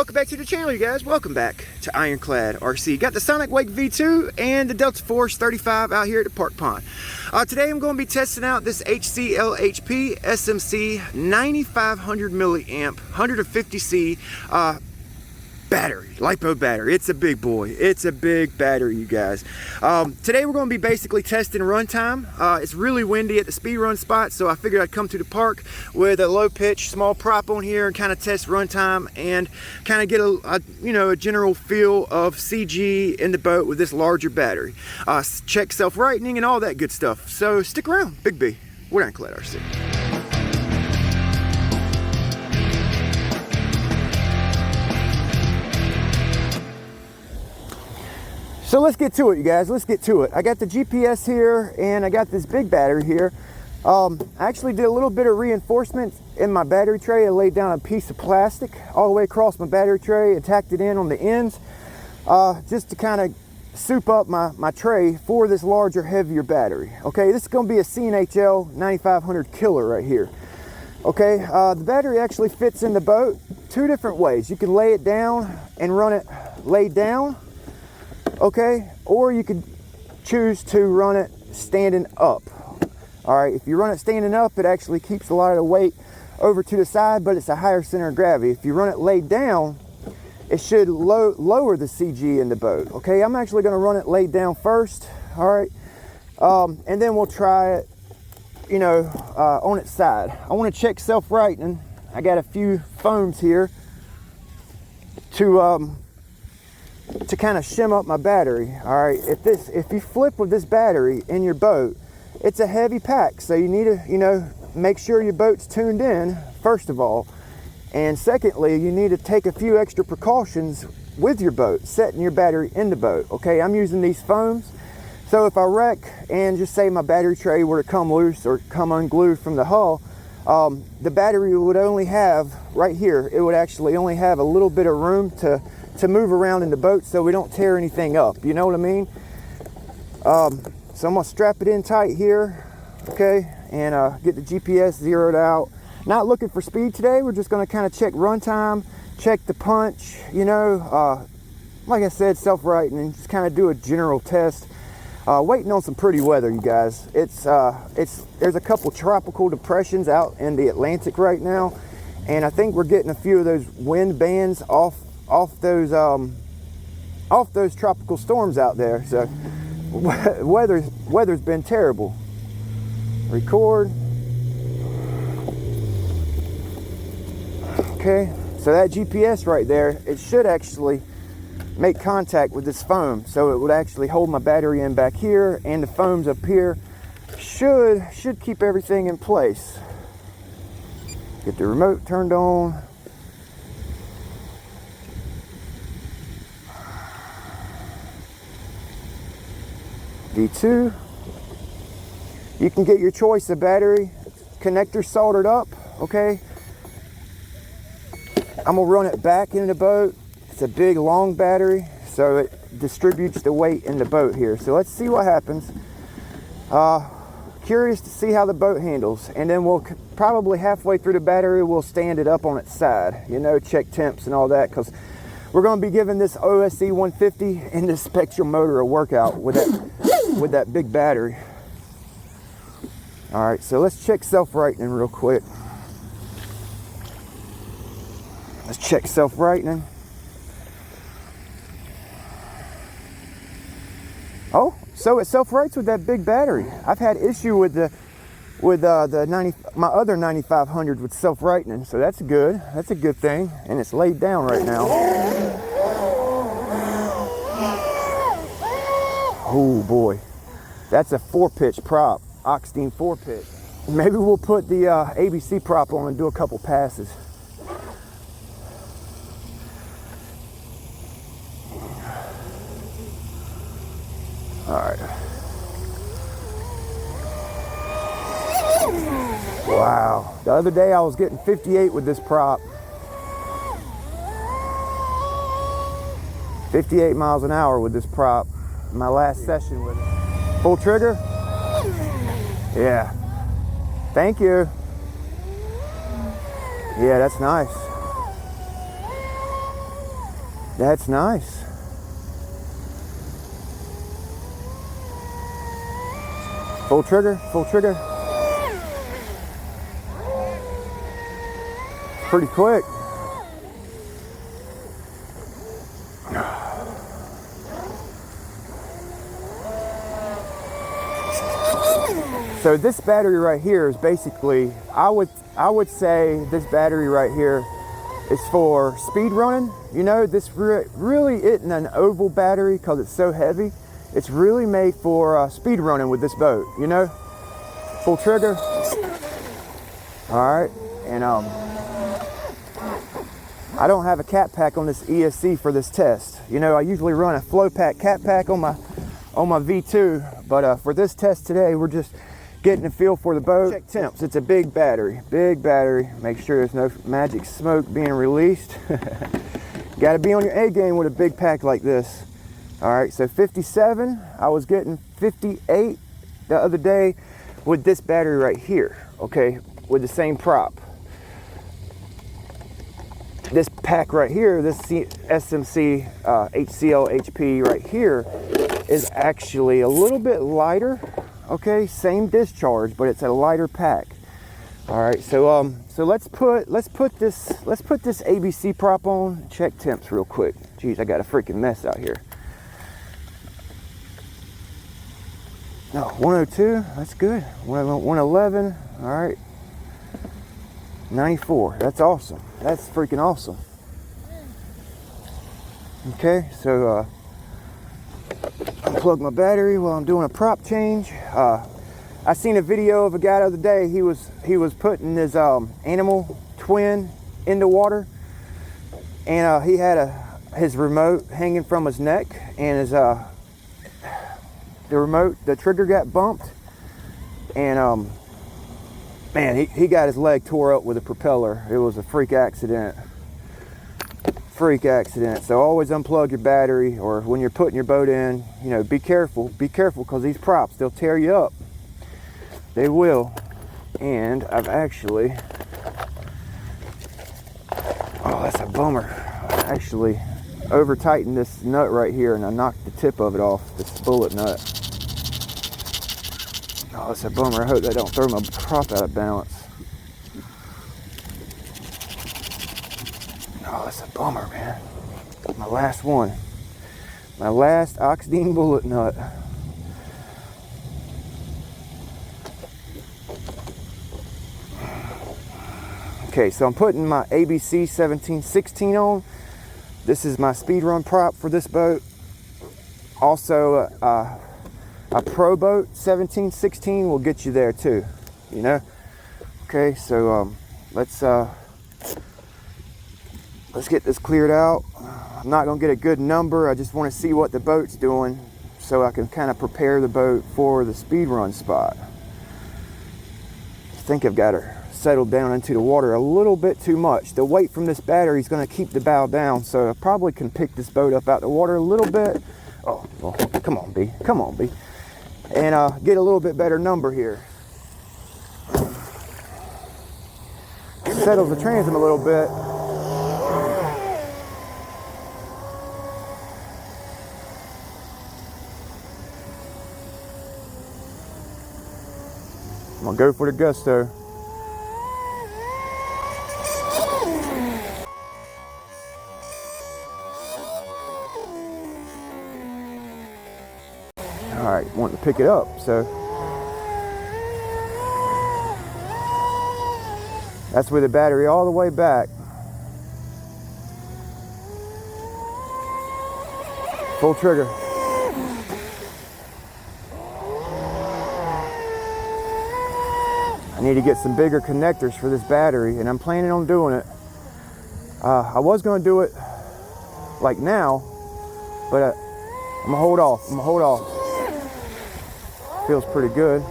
Welcome back to the channel, you guys. Welcome back to Ironclad RC. Got the Sonicwake V2 and the Delta Force 35 out here at the park pond. Today I'm going to be testing out this HCLHP SMC 9500 milliamp 150C battery, Lipo battery. It's a big boy. It's a big battery, you guys. Today we're going to be basically testing runtime. It's really windy at the speed run spot, so I figured I'd come to the park with a low pitch, small prop on here and kind of test runtime and kind of get a general feel of CG in the boat with this larger battery. Check self-rightening and all that good stuff. So stick around. Big B, we're Ironclad RC. So let's get to it, you guys. Let's get to it. I got the GPS here and I got this big battery here. I actually did a little bit of reinforcement in my battery tray. I laid down a piece of plastic all the way across my battery tray and tacked it in on the ends just to kind of soup up my tray for this larger, heavier battery. Okay, this is going to be a CNHL 9500 killer right here. Okay, the battery actually fits in the boat two different ways. You can lay it down and run it laid down. Okay, or you could choose to run it standing up. All right, if you run it standing up, it actually keeps a lot of the weight over to the side, but it's a higher center of gravity. If you run it laid down, it should lower the CG in the boat. Okay, I'm actually going to run it laid down first. All right, and then we'll try it, on its side. I want to check self-rightening. I got a few foams here to kind of shim up my battery. All right, if you flip with this battery in your boat, it's a heavy pack, so you need to make sure your boat's tuned in first of all, and secondly you need to take a few extra precautions with your boat, setting your battery in the boat. Okay, I'm using these foams, so if I wreck and just say my battery tray were to come loose or come unglued from the hull, the battery would only have right here, it would actually only have a little bit of room to move around in the boat so we don't tear anything up, you know what I mean? So I'm gonna strap it in tight here, okay, and get the GPS zeroed out. Not looking for speed today, we're just gonna kind of check runtime, check the punch, like I said, self-rightening, just kind of do a general test. Waiting on some pretty weather, you guys. There's a couple tropical depressions out in the Atlantic right now, and I think we're getting a few of those wind bands off those tropical storms out there. So weather's been terrible. Record. Okay, so that GPS right there, it should actually make contact with this foam, so it would actually hold my battery in back here, and the foams up here should keep everything in place. Get the remote turned on. V2. You can get your choice of battery connector soldered up. Okay, I'm gonna run it back into the boat. It's a big long battery, so it distributes the weight in the boat here. So let's see what happens. Curious to see how the boat handles, and then we'll probably halfway through the battery we'll stand it up on its side, check temps and all that, because we're going to be giving this OSC 150 and this Spectrum motor a workout with that big battery. All right, so let's check self-rightening real quick. Let's check self-rightening. Oh, so it self-rights with that big battery. I've had issue with my other 9500 with self-rightening, so that's good. That's a good thing, and it's laid down right now. Oh boy, that's a 4-pitch prop, Oxtein 4-pitch. Maybe we'll put the ABC prop on and do a couple passes. All right. Wow. The other day I was getting 58 with this prop. 58 miles an hour with this prop. My last session with it. Full trigger? Yeah. Thank you. Yeah, that's nice. That's nice. Full trigger, full trigger. Pretty quick. So this battery right here is basically, I would say this battery right here is for speed running. You know, this really isn't an oval battery because it's so heavy. It's really made for speed running with this boat, you know? Full trigger. All right, and I don't have a cat pack on this ESC for this test. You know, I usually run a flow pack cat pack on my V2, but for this test today, we're just getting a feel for the boat. Check temps. It's a big battery. Big battery. Make sure there's no magic smoke being released. Got to be on your A game with a big pack like this. All right, so 57. I was getting 58 the other day with this battery right here. Okay, with the same prop. This pack right here, this SMC HCLHP right here, is actually a little bit lighter. Okay, same discharge, but it's a lighter pack. All right, so let's put this ABC prop on. Check temps real quick. Jeez, I got a freaking mess out here. No, 102. That's good. 111. All right. 94. That's awesome. That's freaking awesome. Okay, so unplug my battery while I'm doing a prop change. I seen a video of a guy the other day. He was putting his animal twin in the water, and he had his remote hanging from his neck, and the trigger got bumped, and man, he got his leg tore up with a propeller. It was a freak accident. So always unplug your battery, or when you're putting your boat in, you know, be careful because these props, they'll tear you up. They will. And I've actually, oh, that's a bummer. I actually over tightened this nut right here, and I knocked the tip of it off, this bullet nut. Oh, that's a bummer. I hope that don't throw my prop out of balance. Oh, that's a bummer, man. My last one. My last Oxidine bullet nut. Okay, so I'm putting my ABC 1716 on. This is my speed run prop for this boat. Also, a pro boat 1716 will get you there too, you know. Okay, so let's get this cleared out. I'm not gonna get a good number. I just want to see what the boat's doing so I can kind of prepare the boat for the speed run spot. I think I've got her settled down into the water a little bit too much. The weight from this battery is going to keep the bow down, so I probably can pick this boat up out the water a little bit. Oh, well, come on, B. Come on, B. And get a little bit better number here. Settles the transom a little bit. I'm gonna go for the gusto. All right, wanting to pick it up, so that's with the battery all the way back. Full trigger. I need to get some bigger connectors for this battery, and I'm planning on doing it. I was going to do it like now, but I'm gonna hold off. Feels pretty good.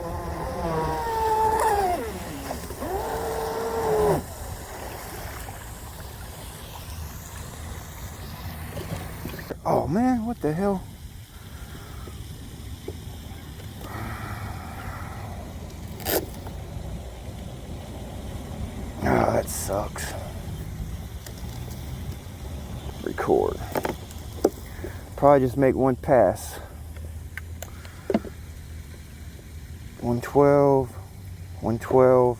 Oh man, what the hell? Oh, that sucks. Record. Probably just make one pass. 112, 112,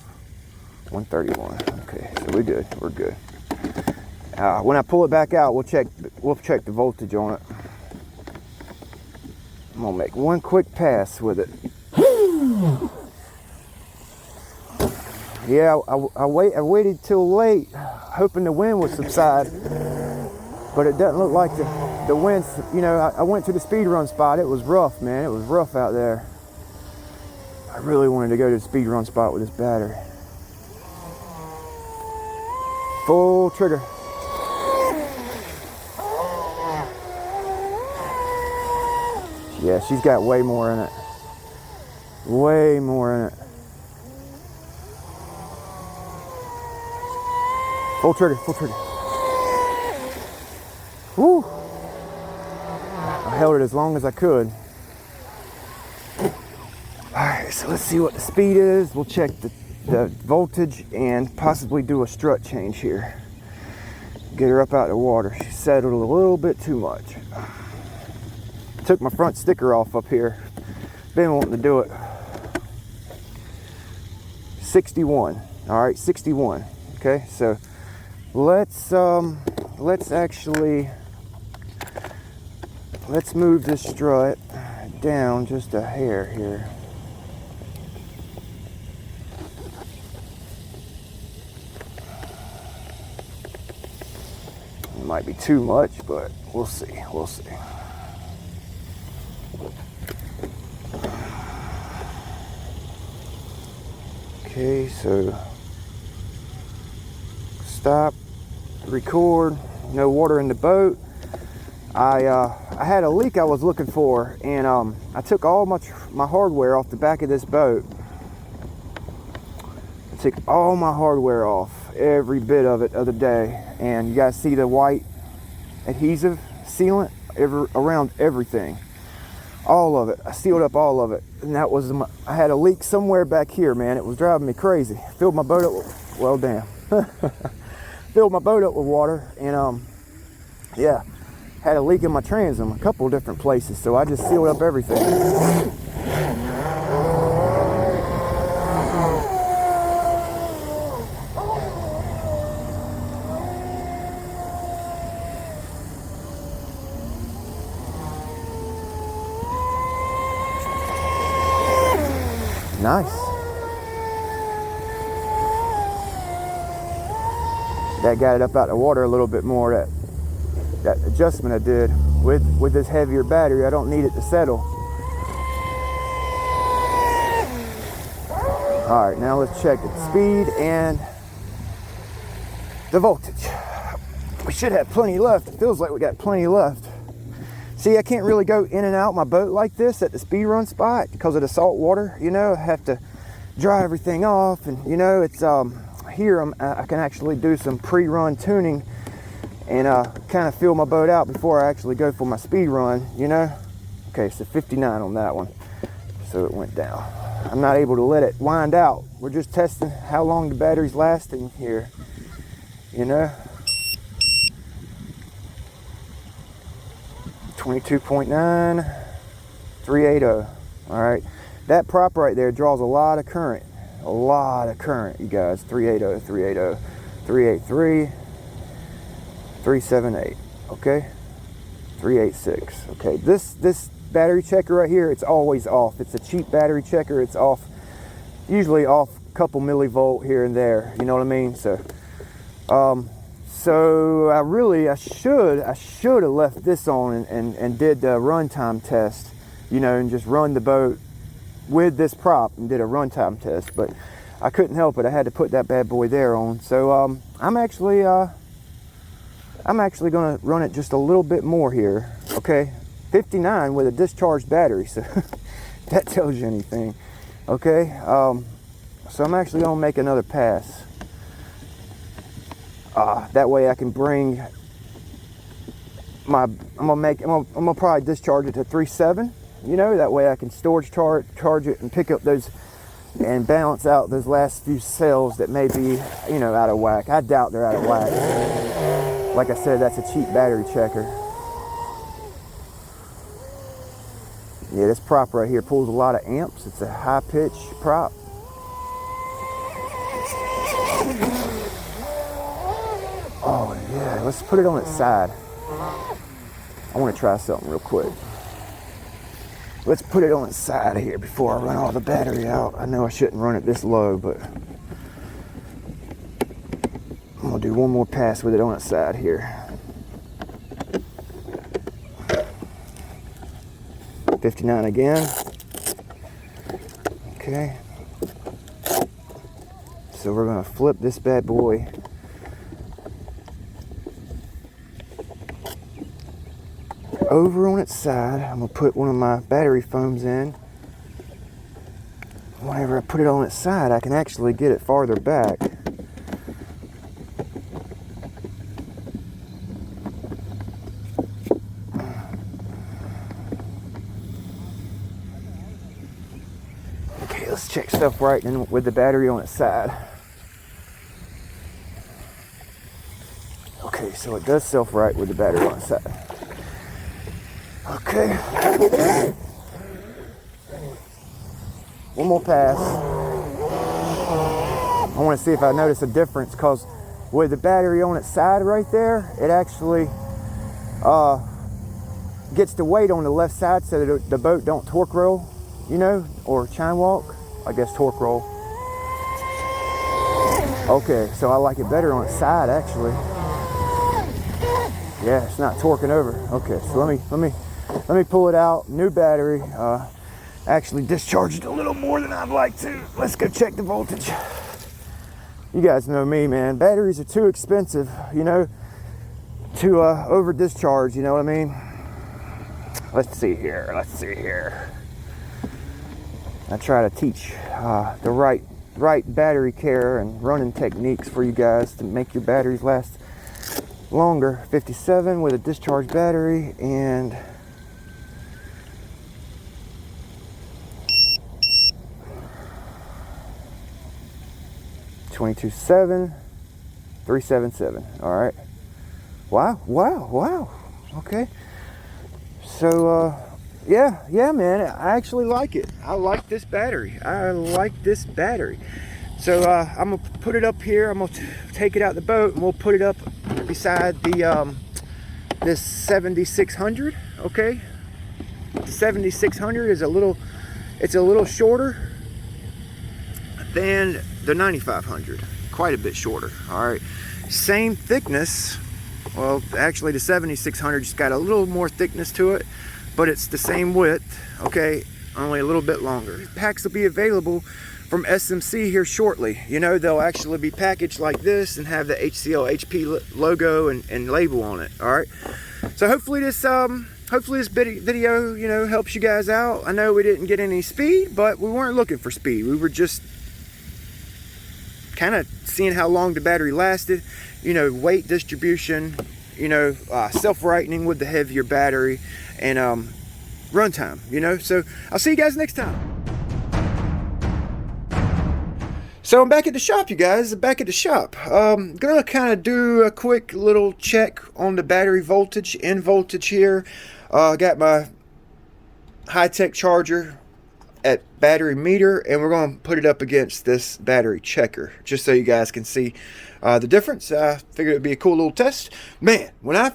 131. Okay, so we're good. We're good. When I pull it back out, we'll check the voltage on it. I'm gonna make one quick pass with it. Yeah, I waited till late, hoping the wind would subside, but it doesn't look like the wind's. You know, I went to the speed run spot. It was rough, man. It was rough out there. I really wanted to go to the speed run spot with this battery. Full trigger. Yeah, she's got way more in it. Way more in it. Full trigger, full trigger. Woo! I held it as long as I could. Alright, so let's see what the speed is. We'll check the voltage and possibly do a strut change here. Get her up out of the water. She settled a little bit too much. Took my front sticker off up here. Been wanting to do it. 61. Alright, 61. Okay, so let's move this strut down just a hair here. It might be too much, but we'll see. We'll see. Okay, so stop, record, no water in the boat. I had a leak I was looking for, and I took all my hardware off the back of this boat. I took all my hardware off, every bit of it, of the day, and you guys see the white adhesive sealant around everything. All of it. I sealed up all of it, and that was I had a leak somewhere back here, man. It was driving me crazy. Filled my boat up with, well, damn. Filled my boat up with water, and yeah, had a leak in my transom, a couple of different places, so I just sealed up everything. Nice. That got it up out of the water a little bit more. That adjustment I did with this heavier battery, I don't need it to settle. All right, now let's check the speed and the voltage. We should have plenty left. It feels like we got plenty left. See, I can't really go in and out my boat like this at the speed run spot because of the salt water. You know, I have to dry everything off, and you know, it's here I can actually do some pre-run tuning and kind of fill my boat out before I actually go for my speed run, you know. Okay, so 59 on that one, so it went down. I'm not able to let it wind out. We're just testing how long the battery's lasting here, you know. 22.9, 380. All right, that prop right there draws a lot of current, you guys. 380, 380, 383, 378. Okay, 386. Okay, this battery checker right here, it's always off. It's a cheap battery checker. It's off, usually off a couple millivolt here and there. You know what I mean? So so I should have left this on and did the runtime test, you know, and just run the boat with this prop and did a runtime test, but I couldn't help it. I had to put that bad boy there on. So I'm actually gonna run it just a little bit more here. Okay, 59 with a discharged battery, so that tells you anything. Okay, so I'm actually gonna make another pass. That way I can bring my, I'm gonna probably discharge it to 3.7, you know, that way I can storage charge it and pick up those and balance out those last few cells that may be, you know, out of whack. I doubt they're out of whack. Like I said, that's a cheap battery checker. Yeah, this prop right here pulls a lot of amps. It's a high pitch prop. Oh yeah, let's put it on its side. I want to try something real quick. Let's put it on its side here before I run all the battery out. I know I shouldn't run it this low, but I'm gonna do one more pass with it on its side here. 59 again. Okay. So we're gonna flip this bad boy over on its side. I'm gonna put one of my battery foams in. Whenever I put it on its side, I can actually get it farther back. Okay, let's check stuff right in with the battery on its side. Okay, so it does self-right with the battery on its side. Okay. One more pass. I want to see if I notice a difference, because with the battery on its side right there, it actually gets the weight on the left side so that the boat don't torque roll, you know, or chine walk. I guess torque roll. Okay, so I like it better on its side actually. Yeah, it's not torquing over. Okay, so let me pull it out. New battery. Actually discharged a little more than I'd like to. Let's go check the voltage. You guys know me, man. Batteries are too expensive, you know, to over discharge. You know what I mean? Let's see here. Let's see here. I try to teach the right battery care and running techniques for you guys to make your batteries last longer. 57 with a discharge battery, and $22,700, $377. All right. Wow. Okay. So yeah, man. I actually like it. I like this battery. So I'm gonna put it up here. I'm gonna take it out the boat, and we'll put it up beside the this 7600. Okay. The 7600 is a little shorter than the 9500, quite a bit shorter. All right, same thickness. Well, actually the 7600 just got a little more thickness to it, but it's the same width. Okay, only a little bit longer. Packs will be available from SMC here shortly. You know, they'll actually be packaged like this and have the HCLHP logo and label on it. All right, so hopefully this video, you know, helps you guys out. I know we didn't get any speed, but we weren't looking for speed. We were just kind of seeing how long the battery lasted, you know, weight distribution, you know, self-rightening with the heavier battery, and runtime, you know. So I'll see you guys next time. So I'm back at the shop, you guys. Back at the shop. Gonna kind of do a quick little check on the battery voltage, in voltage here. Got my high-tech charger at battery meter, and we're going to put it up against this battery checker just so you guys can see the difference. I figured it'd be a cool little test. Man, when I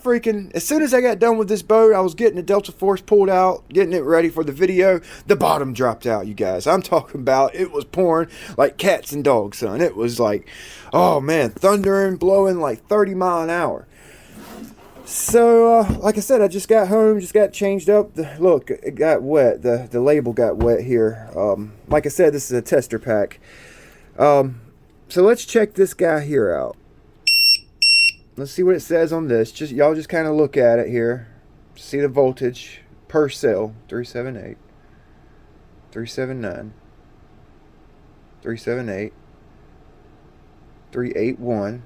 as soon as I got done with this boat, I was getting the Delta Force pulled out, getting it ready for the video. The bottom dropped out, you guys. I'm talking about, it was pouring like cats and dogs, son. It was like, oh man, thundering, blowing like 30 miles an hour. So, like I said, I just got home, just got changed up. Look, it got wet. The label got wet here. Like I said, this is a tester pack. So let's check this guy here out. Let's see what it says on this. Y'all just kind of look at it here. See the voltage per cell. 378, 379, 378, 381,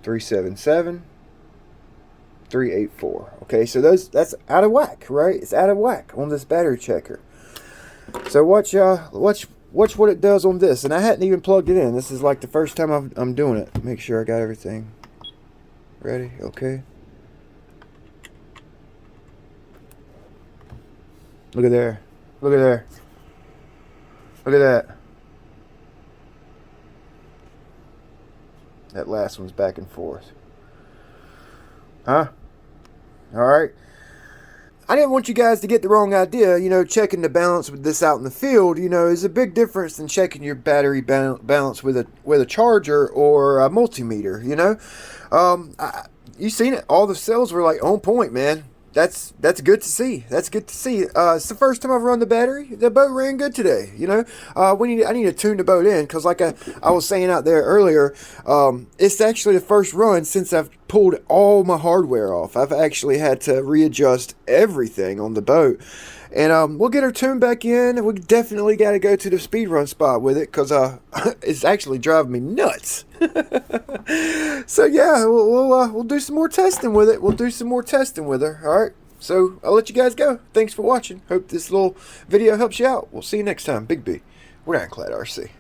377. 384. Okay, so that's out of whack, right? It's out of whack on this battery checker. So watch what it does on this. And I hadn't even plugged it in. This is like the first time I'm doing it. Make sure I got everything ready. Okay. Look at there. Look at there. Look at that. That last one's back and forth. Huh? All right. I didn't want you guys to get the wrong idea. You know, checking the balance with this out in the field, you know, is a big difference than checking your battery balance with a charger or a multimeter. You know, you seen it. All the cells were like on point, man. That's good to see. That's good to see. It's the first time I've run the battery. The boat ran good today. You know, I need to tune the boat in because, like I was saying out there earlier, it's actually the first run since I've pulled all my hardware off. I've actually had to readjust everything on the boat, and we'll get her tuned back in. We definitely got to go to the speed run spot with it because it's actually driving me nuts. So yeah, we'll do some more testing with it. We'll do some more testing with her. All right. So I'll let you guys go. Thanks for watching. Hope this little video helps you out. We'll see you next time. Big B. We're Ironclad RC.